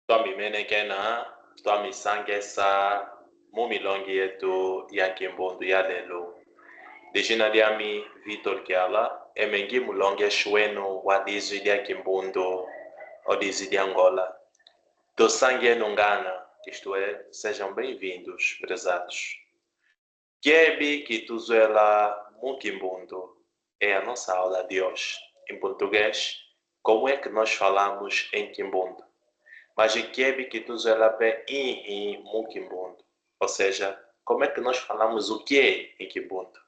Tua mimene kena, tua misange sa, mumilongi yetu ya kimbundu ya lelo. Dejina liami Vitor Kiala, emengi mulonge shweno wa dizi ya kimbundu o dizi de Angola. Do sangue nungana, isto é, sejam bem-vindos, prezados. Kiebi Kituzuela Mukimbundo é a nossa aula de hoje. Em português, como é que nós falamos em Kimbundo? Mas Kiebi Kituzuela Pe Inhi Mukimbundo. Ou seja, como é que nós falamos o que em Kimbundo?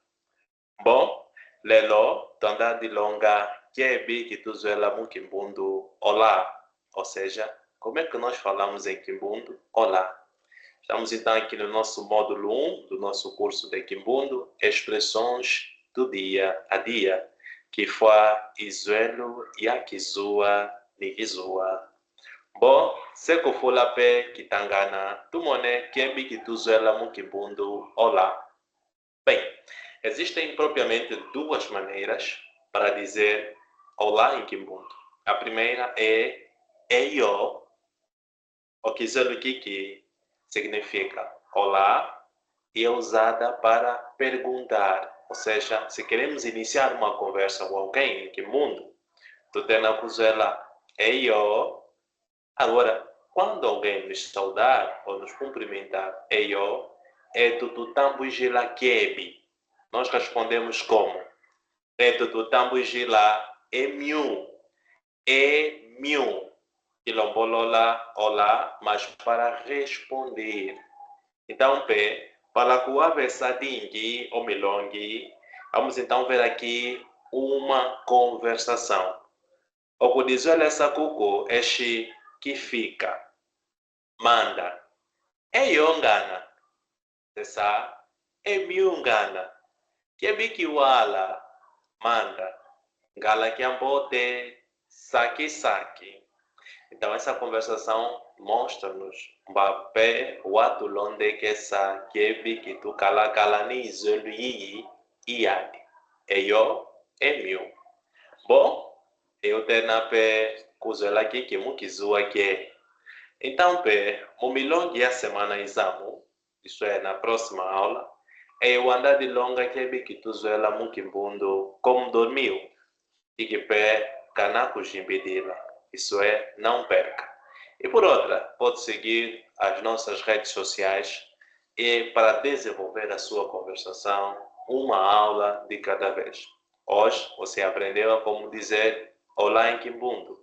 Bom, lelo, tanda de longa, Kiebi Kituzuela Mukimbundo, olá. Ou seja, como é que nós falamos em Kimbundo? Olá. Estamos então aqui no nosso módulo 1 do nosso curso de Kimbundo, expressões do dia a dia, que foi Izuelo Yakizua Nigizua. Bom, se que for lá pé Kitangana, tu mone Kembi Kituzuela Mukimbundo, olá. Bem, existem propriamente duas maneiras para dizer olá em Kimbundo. A primeira é Eyo, o que significa olá e é usada para perguntar. Ou seja, se queremos iniciar uma conversa com alguém em Kimbundo, tu tens que usar Eyo. Agora, quando alguém nos saudar ou nos cumprimentar, Eyo, é tututambujila kebi. Nós respondemos como? É tututambujila emiu. Emiu. Quilombola, olá, mas para responder. Então, para que o avesadingue ou milongue, vamos então ver aqui uma conversação. O que diz essa cuco é que fica, manda, é yongana, essa é miungana, que biki wala, manda, gala que ambote, saque. Então, essa conversação mostra-nos o papel, o ato londe que essa kebi que tu cala ni zelu iade. Eu, é meu. Bom, eu tenho na pé coisa aqui que mukizua aqui. Então, o milongue a semana examo, isso é, na próxima aula, é o andar de longa que tu zoela mukimbundo como dormiu. E que canaco jimbidila. Isso é, não perca. E por outra, pode seguir as nossas redes sociais e para desenvolver a sua conversação, uma aula de cada vez. Hoje você aprendeu a como dizer olá em Kimbundo.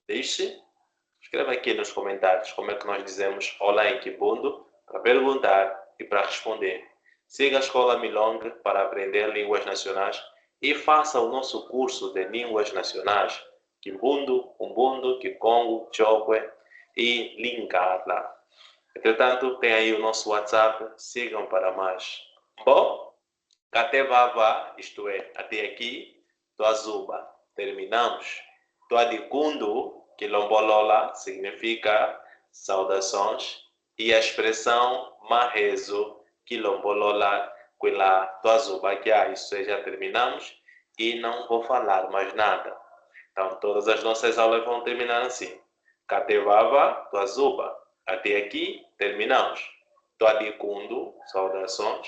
Escreva aqui nos comentários como é que nós dizemos olá em Kimbundo para perguntar e para responder. Siga a Escola Milong para aprender línguas nacionais e faça o nosso curso de línguas nacionais, Kimbundo, Umbundo, Kikongo, Chokwe e Lingala. Entretanto, tem aí o nosso WhatsApp, sigam para mais. Bom, até vava, isto é, até aqui, Tuazuba, terminamos. Tuadikundu, quilombolola, significa saudações, e a expressão Marezo, quilombolola, quila Tuazuba, que isso já terminamos, e não vou falar mais nada. Então, todas as nossas aulas vão terminar assim. Catevava, Tuazuba. Até aqui, terminamos. Tuadikundu, saudações,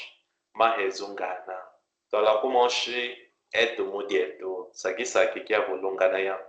Mahezungana. Tola kumoshi, etu mudietu, saki que é volungana ya.